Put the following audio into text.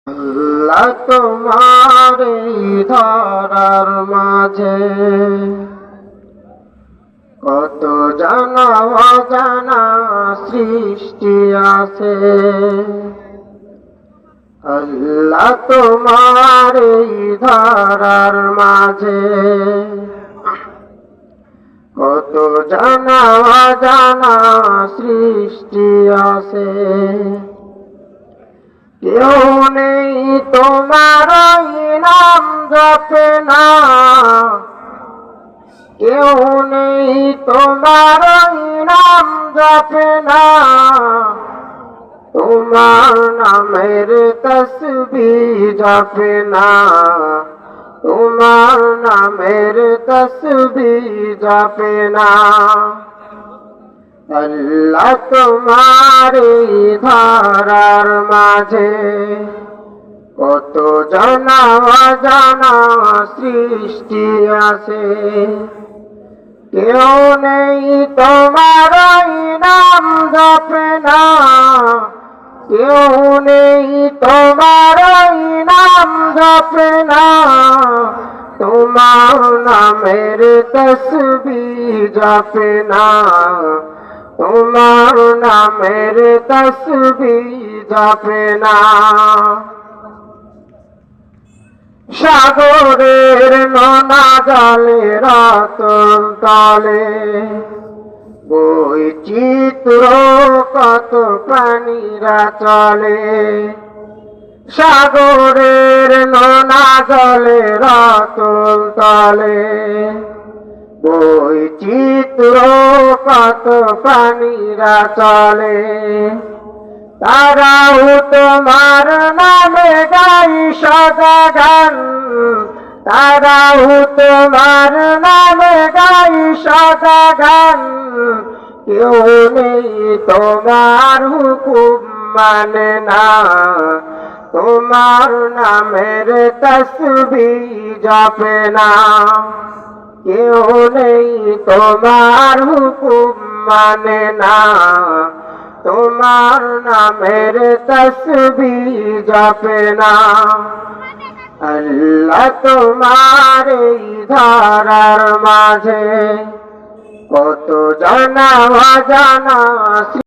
আল্লাহ তোমার এই ধরার মাঝে কত জানা অজানা সৃষ্টি আছে। আল্লাহ তোমার এই ধরার মাঝে কত জানা অজানা সৃষ্টি আছে। কেউ নেই তোমার নাম জপে না, কেউ নেই তোমার নাম জপে না। তোমার নামের তসবিহ জপে না, তোমার নামের তসবিহ জপে না। আল্লাহ তোমার এই ধরার মাঝে কত জানা অজানা সৃষ্টি আছে। কেউ নেই তোমার নাম জপে না, কেউ নেই তোমার নাম জপে না। তোমার নামের তসবিহ জপে না, তোমার নামের তসবিহ জপে না। সাগরের নোনা জলে রতন তলে বৈচিত্র কত প্রাণীরা চলে। সাগরের নোনা জলে রতন তলে বৈচিত্র কত প্রাণীরা চলে। তারাও তোমার নামে গাই সদা গান, তারাও তোমার নামে গাই সদা গান। কেউ নেই তোমার হুকুম মানে না, তোমার নামের তসবিহ জপে না। কেউ নেই তোমার হুকুম মানে না, তোমার নামের তসবিহ জপে না। আল্লাহ তোমার এই ধরার মাঝে কত জানা অজানা